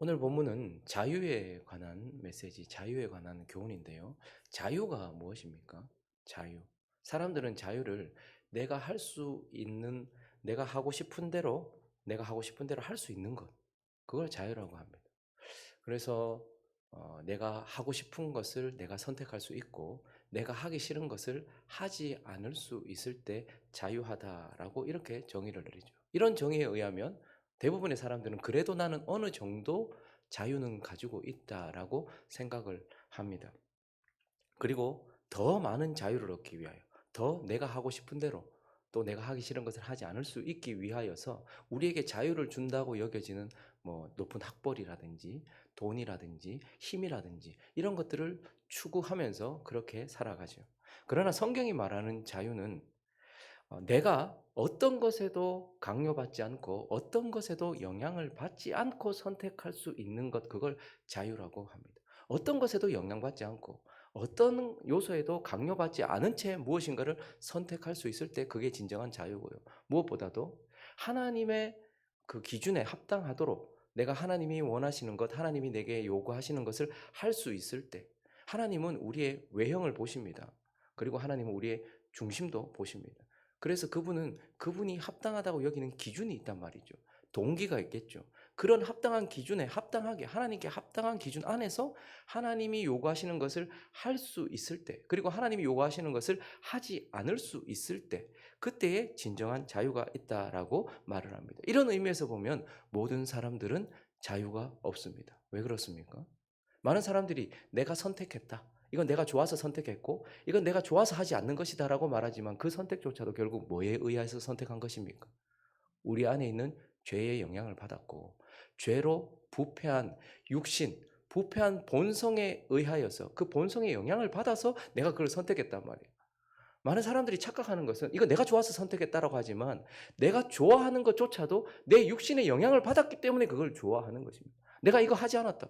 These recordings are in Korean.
오늘 본문은 자유에 관한 메시지, 자유에 관한 교훈인데요. 자유가 무엇입니까? 자유. 사람들은 자유를 내가 할 수 있는, 내가 하고 싶은 대로, 내가 하고 싶은 대로 할 수 있는 것. 그걸 자유라고 합니다. 그래서 내가 하고 싶은 것을 내가 선택할 수 있고, 내가 하기 싫은 것을 하지 않을 수 있을 때 자유하다라고 이렇게 정의를 내리죠. 이런 정의에 의하면 대부분의 사람들은 그래도 나는 어느 정도 자유는 가지고 있다라고 생각을 합니다. 그리고 더 많은 자유를 얻기 위하여, 더 내가 하고 싶은 대로, 또 내가 하기 싫은 것을 하지 않을 수 있기 위하여서 우리에게 자유를 준다고 여겨지는 높은 학벌이라든지 돈이라든지 힘이라든지 이런 것들을 추구하면서 그렇게 살아가죠. 그러나 성경이 말하는 자유는 내가 어떤 것에도 강요받지 않고 어떤 것에도 영향을 받지 않고 선택할 수 있는 것, 그걸 자유라고 합니다. 어떤 것에도 영향받지 않고 어떤 요소에도 강요받지 않은 채 무엇인가를 선택할 수 있을 때 그게 진정한 자유고요. 무엇보다도 하나님의 그 기준에 합당하도록 내가 하나님이 원하시는 것, 하나님이 내게 요구하시는 것을 할 수 있을 때, 하나님은 우리의 외형을 보십니다. 그리고 하나님은 우리의 중심도 보십니다. 그래서 그분이 합당하다고 여기는 기준이 있단 말이죠. 동기가 있겠죠. 그런 합당한 기준에 합당하게, 하나님께 합당한 기준 안에서 하나님이 요구하시는 것을 할 수 있을 때, 그리고 하나님이 요구하시는 것을 하지 않을 수 있을 때, 그때에 진정한 자유가 있다라고 말을 합니다. 이런 의미에서 보면 모든 사람들은 자유가 없습니다. 왜 그렇습니까? 많은 사람들이 내가 선택했다, 이건 내가 좋아서 선택했고 이건 내가 좋아서 하지 않는 것이다라고 말하지만 그 선택조차도 결국 뭐에 의해서 선택한 것입니까? 우리 안에 있는 죄의 영향을 받았고 죄로 부패한 육신, 부패한 본성에 의하여서 그 본성의 영향을 받아서 내가 그걸 선택했단 말이에요. 많은 사람들이 착각하는 것은 이거 내가 좋아서 선택했다라고 하지만 내가 좋아하는 것조차도 내 육신의 영향을 받았기 때문에 그걸 좋아하는 것입니다. 내가 이거 하지 않았다.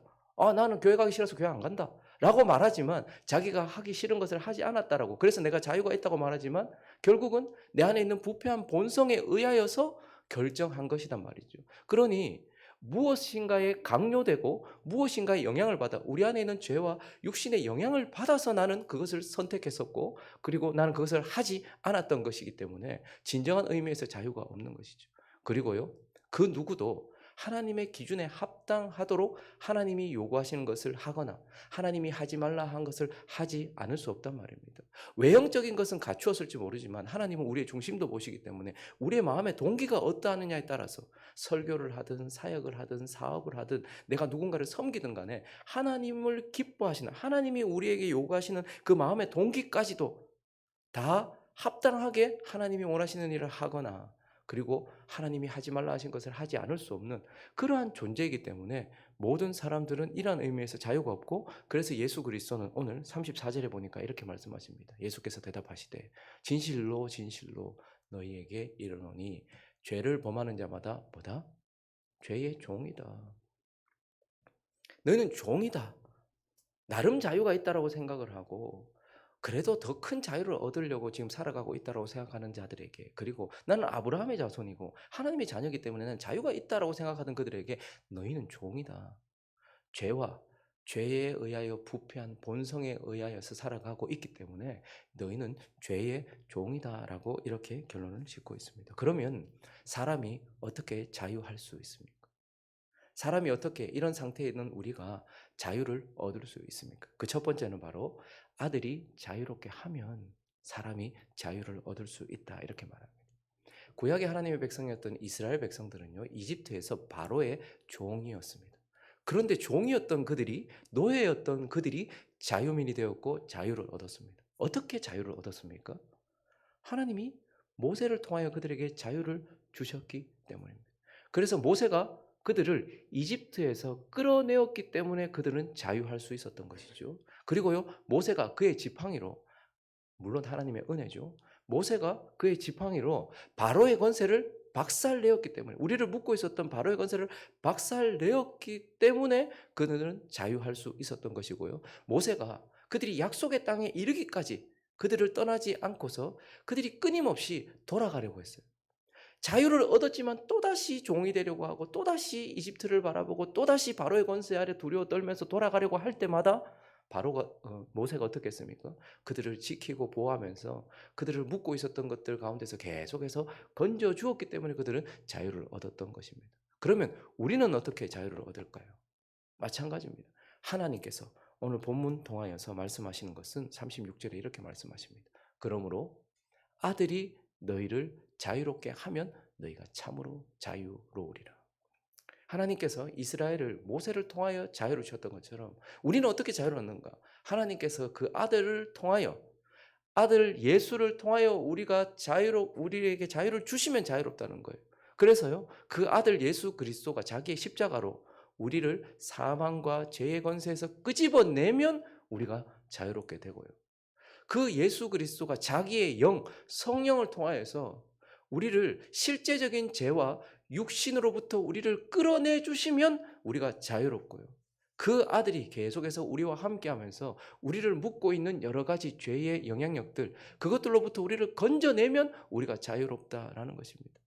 나는 교회 가기 싫어서 교회 안 간다. 라고 말하지만 자기가 하기 싫은 것을 하지 않았다라고. 그래서 내가 자유가 있다고 말하지만 결국은 내 안에 있는 부패한 본성에 의하여서 결정한 것이란 말이죠. 그러니 무엇인가에 강요되고 무엇인가에 영향을 받아 우리 안에 있는 죄와 육신의 영향을 받아서 나는 그것을 선택했었고 그리고 나는 그것을 하지 않았던 것이기 때문에 진정한 의미에서 자유가 없는 것이죠. 그리고요, 그 누구도 하나님의 기준에 합당하도록 하나님이 요구하시는 것을 하거나 하나님이 하지 말라 한 것을 하지 않을 수 없단 말입니다. 외형적인 것은 갖추었을지 모르지만 하나님은 우리의 중심도 보시기 때문에 우리의 마음의 동기가 어떠하느냐에 따라서 설교를 하든 사역을 하든 사업을 하든 내가 누군가를 섬기든 간에 하나님을 기뻐하시는, 하나님이 우리에게 요구하시는 그 마음의 동기까지도 다 합당하게 하나님이 원하시는 일을 하거나 그리고 하나님이 하지 말라 하신 것을 하지 않을 수 없는 그러한 존재이기 때문에 모든 사람들은 이러한 의미에서 자유가 없고, 그래서 예수 그리스도는 오늘 34절에 보니까 이렇게 말씀하십니다. 예수께서 대답하시되 진실로 진실로 너희에게 이르노니 죄를 범하는 자마다 뭐다? 죄의 종이다. 너희는 종이다. 나름 자유가 있다라고 생각을 하고 그래도 더 큰 자유를 얻으려고 지금 살아가고 있다라고 생각하는 자들에게, 그리고 나는 아브라함의 자손이고 하나님의 자녀이기 때문에 는 자유가 있다라고 생각하던 그들에게 너희는 종이다. 죄와 죄에 의하여 부패한 본성에 의하여서 살아가고 있기 때문에 너희는 죄의 종이다라고 이렇게 결론을 짓고 있습니다. 그러면 사람이 어떻게 자유할 수 있습니까? 사람이 어떻게 이런 상태에 있는 우리가 자유를 얻을 수 있습니까? 그 첫 번째는 바로 아들이 자유롭게 하면 사람이 자유를 얻을 수 있다, 이렇게 말합니다. 구약의 하나님의 백성이었던 이스라엘 백성들은요, 이집트에서 바로의 종이었습니다. 그런데 종이었던 그들이, 노예였던 그들이 자유민이 되었고 자유를 얻었습니다. 어떻게 자유를 얻었습니까? 하나님이 모세를 통하여 그들에게 자유를 주셨기 때문입니다. 그래서 모세가 그들을 이집트에서 끌어내었기 때문에 그들은 자유할 수 있었던 것이죠. 그리고요, 모세가 그의 지팡이로, 물론 하나님의 은혜죠. 모세가 그의 지팡이로 바로의 권세를 박살내었기 때문에, 우리를 묶고 있었던 바로의 권세를 박살내었기 때문에 그들은 자유할 수 있었던 것이고요. 모세가 그들이 약속의 땅에 이르기까지 그들을 떠나지 않고서 그들이 끊임없이 돌아가려고 했어요. 자유를 얻었지만 또다시 종이 되려고 하고 또다시 이집트를 바라보고 또다시 바로의 권세 아래 두려워 떨면서 돌아가려고 할 때마다 모세가 어떻게 했습니까? 그들을 지키고 보호하면서 그들을 묶고 있었던 것들 가운데서 계속해서 건져 주었기 때문에 그들은 자유를 얻었던 것입니다. 그러면 우리는 어떻게 자유를 얻을까요? 마찬가지입니다. 하나님께서 오늘 본문 통하여서 말씀하시는 것은 36절에 이렇게 말씀하십니다. 그러므로 아들이 너희를 자유롭게 하면 너희가 참으로 자유로우리라. 하나님께서 이스라엘을 모세를 통하여 자유를 주셨던 것처럼 우리는 어떻게 자유를 얻는가? 하나님께서 그 아들을 통하여 아들 예수를 통하여 우리에게 자유를 주시면 자유롭다는 거예요. 그래서요, 그 아들 예수 그리스도가 자기의 십자가로 우리를 사망과 죄의 권세에서 끄집어내면 우리가 자유롭게 되고요. 그 예수 그리스도가 자기의 성령을 통하여서 우리를 실제적인 죄와 육신으로부터 우리를 끌어내 주시면 우리가 자유롭고요. 그 아들이 계속해서 우리와 함께 하면서 우리를 묶고 있는 여러 가지 죄의 영향력들, 그것들로부터 우리를 건져내면 우리가 자유롭다라는 것입니다.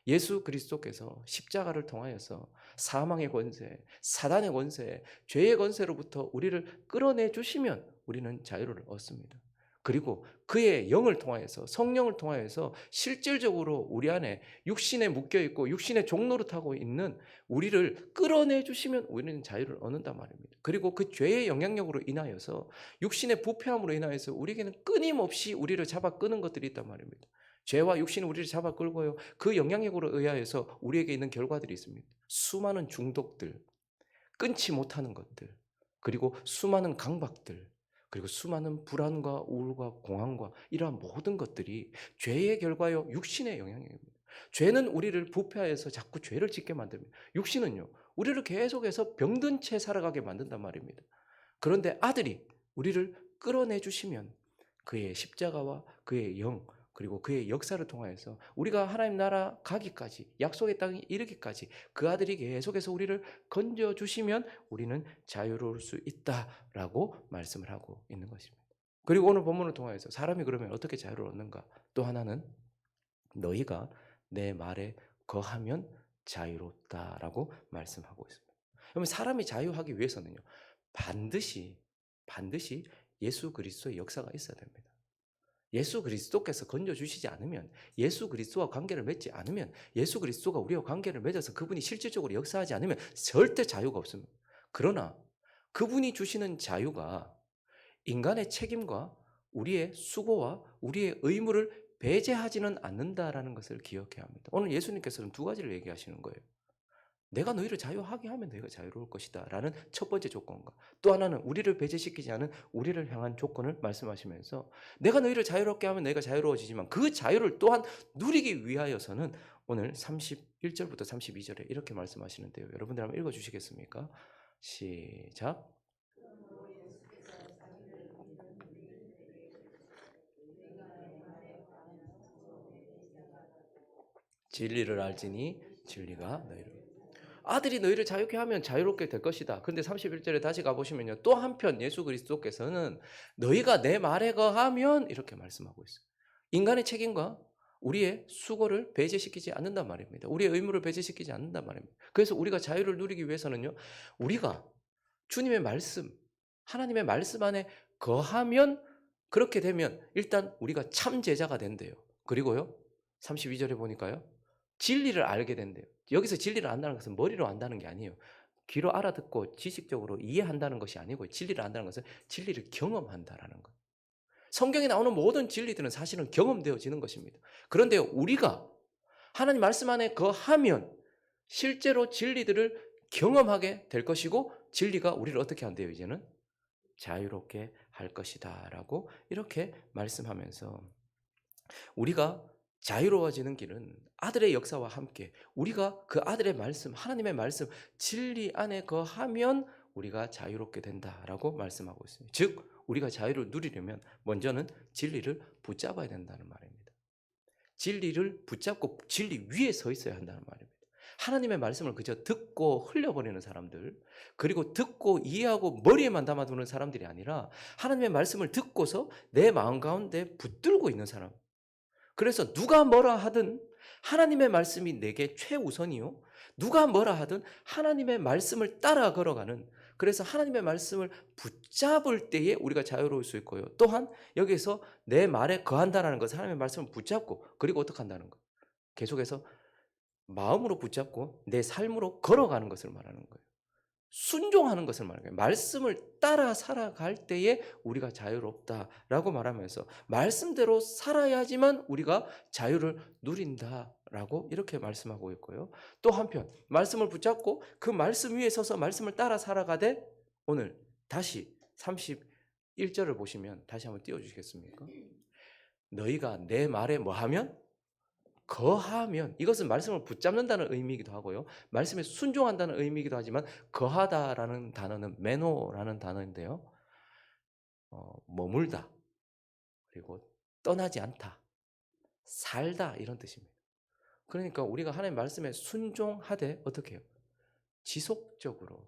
예수 그리스도께서 십자가를 통하여서 사망의 권세, 사단의 권세, 죄의 권세로부터 우리를 끌어내 주시면 우리는 자유를 얻습니다. 그리고 그의 영을 통하여서 성령을 통하여서 실질적으로 우리 안에 육신에 묶여있고 육신의 종노릇하고 있는 우리를 끌어내 주시면 우리는 자유를 얻는단 말입니다. 그리고 그 죄의 영향력으로 인하여서 육신의 부패함으로 인하여서 우리에게는 끊임없이 우리를 잡아 끄는 것들이 있단 말입니다. 죄와 육신은 우리를 잡아 끌고요. 그 영향력으로 의하여서 우리에게 있는 결과들이 있습니다. 수많은 중독들, 끊지 못하는 것들, 그리고 수많은 강박들, 그리고 수많은 불안과 우울과 공황과 이러한 모든 것들이 죄의 결과요, 육신의 영향입니다. 죄는 우리를 부패하여서 자꾸 죄를 짓게 만듭니다. 육신은요, 우리를 계속해서 병든 채 살아가게 만든단 말입니다. 그런데 아들이 우리를 끌어내 주시면 그의 십자가와 그의 그리고 그의 역사를 통하여서 우리가 하나님 나라 가기까지, 약속의 땅에 이르기까지 그 아들이 계속해서 우리를 건져주시면 우리는 자유로울 수 있다라고 말씀을 하고 있는 것입니다. 그리고 오늘 본문을 통하여서 사람이 그러면 어떻게 자유를 얻는가? 또 하나는 너희가 내 말에 거하면 자유롭다라고 말씀하고 있습니다. 그러면 사람이 자유하기 위해서는요, 반드시 예수 그리스도의 역사가 있어야 됩니다. 예수 그리스도께서 건져주시지 않으면, 예수 그리스도와 관계를 맺지 않으면, 예수 그리스도가 우리와 관계를 맺어서 그분이 실질적으로 역사하지 않으면 절대 자유가 없습니다. 그러나 그분이 주시는 자유가 인간의 책임과 우리의 수고와 우리의 의무를 배제하지는 않는다라는 것을 기억해야 합니다. 오늘 예수님께서는 두 가지를 얘기하시는 거예요. 내가 너희를 자유하게 하면 너희가 자유로울 것이다 라는 첫 번째 조건과 또 하나는 우리를 배제시키지 않은 우리를 향한 조건을 말씀하시면서 내가 너희를 자유롭게 하면 너희가 자유로워지지만 그 자유를 또한 누리기 위하여서는 오늘 31절부터 32절에 이렇게 말씀하시는데요. 여러분들 한번 읽어주시겠습니까? 시작. 진리를 알지니 진리가 너희를 아들이 너희를 자유케 하면 자유롭게 될 것이다. 근데 31절에 다시 가보시면요. 또 한편 예수 그리스도께서는 너희가 내 말에 거하면 이렇게 말씀하고 있어요. 인간의 책임과 우리의 수고를 배제시키지 않는단 말입니다. 우리의 의무를 배제시키지 않는단 말입니다. 그래서 우리가 자유를 누리기 위해서는요. 우리가 주님의 말씀, 하나님의 말씀 안에 거하면 그렇게 되면 일단 우리가 참 제자가 된대요. 그리고요. 32절에 보니까요. 진리를 알게 된대요. 여기서 진리를 안다는 것은 머리로 안다는 게 아니에요. 귀로 알아듣고 지식적으로 이해한다는 것이 아니고 진리를 안다는 것은 진리를 경험한다라는 것. 성경에 나오는 모든 진리들은 사실은 경험되어지는 것입니다. 그런데 우리가 하나님 말씀 안에 거하면 실제로 진리들을 경험하게 될 것이고 진리가 우리를 어떻게 한대요? 이제는 자유롭게 할 것이다 라고 이렇게 말씀하면서 우리가 자유로워지는 길은 아들의 역사와 함께 우리가 그 아들의 말씀, 하나님의 말씀, 진리 안에 거하면 우리가 자유롭게 된다라고 말씀하고 있습니다. 즉 우리가 자유를 누리려면 먼저는 진리를 붙잡아야 된다는 말입니다. 진리를 붙잡고 진리 위에 서 있어야 한다는 말입니다. 하나님의 말씀을 그저 듣고 흘려버리는 사람들, 그리고 듣고 이해하고 머리에만 담아두는 사람들이 아니라 하나님의 말씀을 듣고서 내 마음 가운데 붙들고 있는 사람. 그래서 누가 뭐라 하든 하나님의 말씀이 내게 최우선이요. 누가 뭐라 하든 하나님의 말씀을 따라 걸어가는, 그래서 하나님의 말씀을 붙잡을 때에 우리가 자유로울 수 있고요. 또한 여기서 내 말에 거한다라는 것은 하나님의 말씀을 붙잡고 그리고 어떻게 한다는 것. 계속해서 마음으로 붙잡고 내 삶으로 걸어가는 것을 말하는 거예요. 순종하는 것을 말하는 거예요. 말씀을 따라 살아갈 때에 우리가 자유롭다라고 말하면서 말씀대로 살아야지만 우리가 자유를 누린다라고 이렇게 말씀하고 있고요. 또 한편 말씀을 붙잡고 그 말씀 위에 서서 말씀을 따라 살아가되, 오늘 다시 31절을 보시면 다시 한번 띄워주시겠습니까? 너희가 내 말에 뭐하면? 거하면, 이것은 말씀을 붙잡는다는 의미이기도 하고요. 말씀에 순종한다는 의미이기도 하지만 거하다라는 단어는 메노라는 단어인데요. 머물다, 그리고 떠나지 않다, 살다 이런 뜻입니다. 그러니까 우리가 하나님의 말씀에 순종하되 어떻게 해요? 지속적으로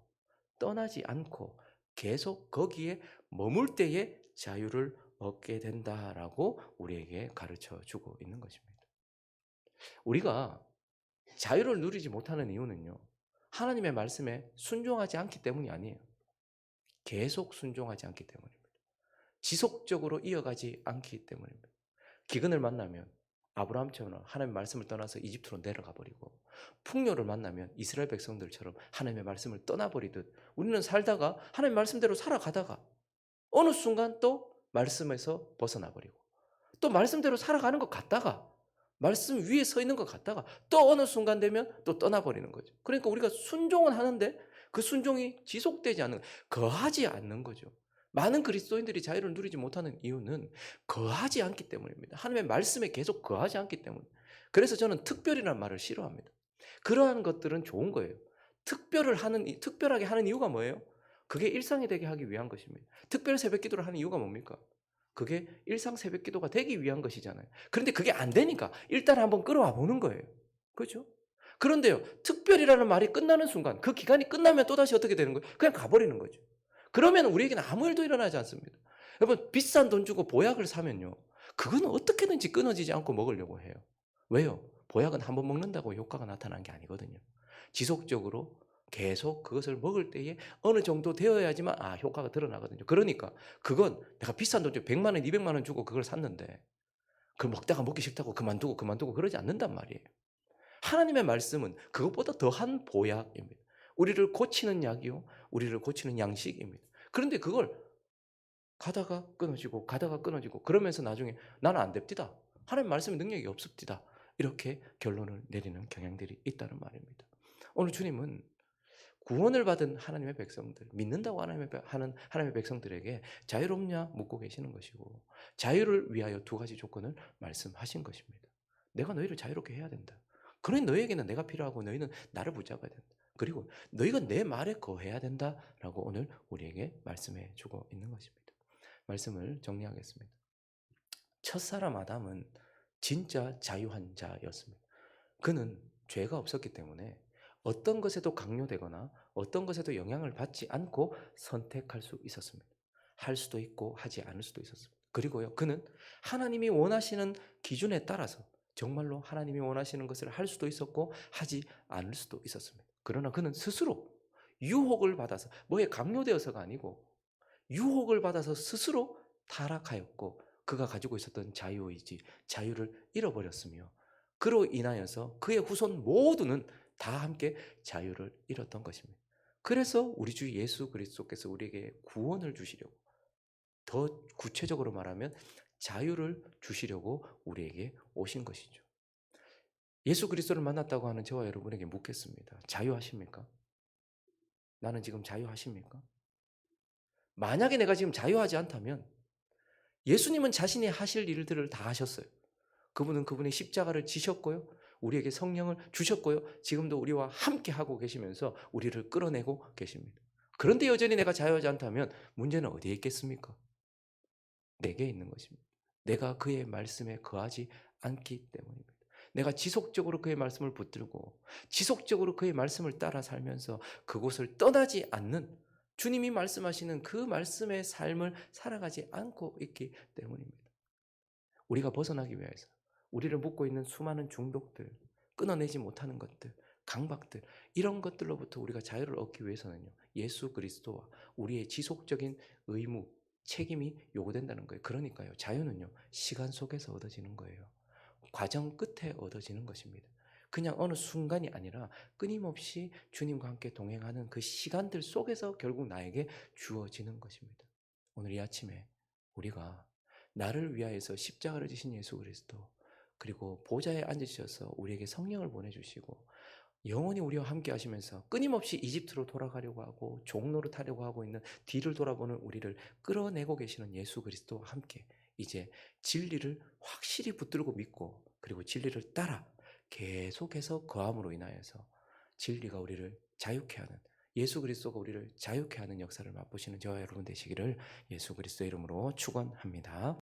떠나지 않고 계속 거기에 머물 때에 자유를 얻게 된다라고 우리에게 가르쳐 주고 있는 것입니다. 우리가 자유를 누리지 못하는 이유는요, 하나님의 말씀에 순종하지 않기 때문이 아니에요. 계속 순종하지 않기 때문입니다. 지속적으로 이어가지 않기 때문입니다. 기근을 만나면 아브라함처럼 하나님의 말씀을 떠나서 이집트로 내려가 버리고, 풍요를 만나면 이스라엘 백성들처럼 하나님의 말씀을 떠나버리듯 우리는 살다가 하나님의 말씀대로 살아가다가 어느 순간 또 말씀에서 벗어나 버리고, 또 말씀대로 살아가는 것 같다가 말씀 위에 서 있는 것 같다가 또 어느 순간 되면 또 떠나버리는 거죠. 그러니까 우리가 순종은 하는데 그 순종이 지속되지 않는, 거하지 않는 거죠. 많은 그리스도인들이 자유를 누리지 못하는 이유는 거하지 않기 때문입니다. 하나님의 말씀에 계속 거하지 않기 때문. 그래서 저는 특별이라는 말을 싫어합니다. 그러한 것들은 좋은 거예요. 특별하게 하는 이유가 뭐예요? 그게 일상이 되게 하기 위한 것입니다. 특별 새벽 기도를 하는 이유가 뭡니까? 그게 일상 새벽 기도가 되기 위한 것이잖아요. 그런데 그게 안 되니까 일단 한번 끌어와 보는 거예요. 그렇죠? 그런데요, 특별이라는 말이 끝나는 순간, 그 기간이 끝나면 또다시 어떻게 되는 거예요? 그냥 가버리는 거죠. 그러면 우리에게는 아무 일도 일어나지 않습니다. 여러분, 비싼 돈 주고 보약을 사면요, 그거는 어떻게든지 끊어지지 않고 먹으려고 해요. 왜요? 보약은 한번 먹는다고 효과가 나타난 게 아니거든요. 지속적으로 계속 그것을 먹을 때에 어느 정도 되어야지만 효과가 드러나거든요. 그러니까 그건 내가 비싼 돈 주고 100만 원, 200만 원 주고 그걸 샀는데 그걸 먹다가 먹기 싫다고 그만두고 그러지 않는단 말이에요. 하나님의 말씀은 그것보다 더한 보약입니다. 우리를 고치는 약이요, 우리를 고치는 양식입니다. 그런데 그걸 가다가 끊어지고 그러면서 나중에 나는 안 됩디다, 하나님 말씀의 능력이 없습디다, 이렇게 결론을 내리는 경향들이 있다는 말입니다. 오늘 주님은 구원을 받은 하나님의 백성들, 믿는다고 하는 하나님의 백성들에게 자유롭냐 묻고 계시는 것이고, 자유를 위하여 두 가지 조건을 말씀하신 것입니다. 내가 너희를 자유롭게 해야 된다. 그러니 너희에게는 내가 필요하고 너희는 나를 붙잡아야 된다. 그리고 너희가 내 말에 거해야 된다라고 오늘 우리에게 말씀해 주고 있는 것입니다. 말씀을 정리하겠습니다. 첫사람 아담은 진짜 자유한 자였습니다. 그는 죄가 없었기 때문에 어떤 것에도 강요되거나 어떤 것에도 영향을 받지 않고 선택할 수 있었습니다. 할 수도 있고 하지 않을 수도 있었습니다. 그리고요, 그는 하나님이 원하시는 기준에 따라서 정말로 하나님이 원하시는 것을 할 수도 있었고 하지 않을 수도 있었습니다. 그러나 그는 스스로 유혹을 받아서, 뭐에 강요되어서가 아니고 유혹을 받아서 스스로 타락하였고, 그가 가지고 있었던 자유의지, 자유를 잃어버렸으며, 그로 인하여서 그의 후손 모두는 다 함께 자유를 잃었던 것입니다. 그래서 우리 주 예수 그리스도께서 우리에게 구원을 주시려고, 더 구체적으로 말하면 자유를 주시려고 우리에게 오신 것이죠. 예수 그리스도를 만났다고 하는 저와 여러분에게 묻겠습니다. 자유하십니까? 나는 지금 자유하십니까? 만약에 내가 지금 자유하지 않다면, 예수님은 자신이 하실 일들을 다 하셨어요. 그분은 그분의 십자가를 지셨고요, 우리에게 성령을 주셨고요, 지금도 우리와 함께 하고 계시면서 우리를 끌어내고 계십니다. 그런데 여전히 내가 자유하지 않다면 문제는 어디에 있겠습니까? 내게 있는 것입니다. 내가 그의 말씀에 거하지 않기 때문입니다. 내가 지속적으로 그의 말씀을 붙들고 지속적으로 그의 말씀을 따라 살면서 그곳을 떠나지 않는, 주님이 말씀하시는 그 말씀의 삶을 살아가지 않고 있기 때문입니다. 우리가 벗어나기 위해서 우리를 묶고 있는 수많은 중독들, 끊어내지 못하는 것들, 강박들, 이런 것들로부터 우리가 자유를 얻기 위해서는요, 예수 그리스도와 우리의 지속적인 의무, 책임이 요구된다는 거예요. 그러니까요, 자유는요, 시간 속에서 얻어지는 거예요. 과정 끝에 얻어지는 것입니다. 그냥 어느 순간이 아니라 끊임없이 주님과 함께 동행하는 그 시간들 속에서 결국 나에게 주어지는 것입니다. 오늘 이 아침에 우리가 나를 위하여서 십자가를 지신 예수 그리스도, 그리고 보좌에 앉으셔서 우리에게 성령을 보내주시고 영원히 우리와 함께 하시면서 끊임없이 이집트로 돌아가려고 하고 종로를 타려고 하고 있는 뒤를 돌아보는 우리를 끌어내고 계시는 예수 그리스도와 함께 이제 진리를 확실히 붙들고 믿고, 그리고 진리를 따라 계속해서 거함으로 인하여서 진리가 우리를 자유케 하는, 예수 그리스도가 우리를 자유케 하는 역사를 맛보시는 저와 여러분 되시기를 예수 그리스도의 이름으로 축원합니다.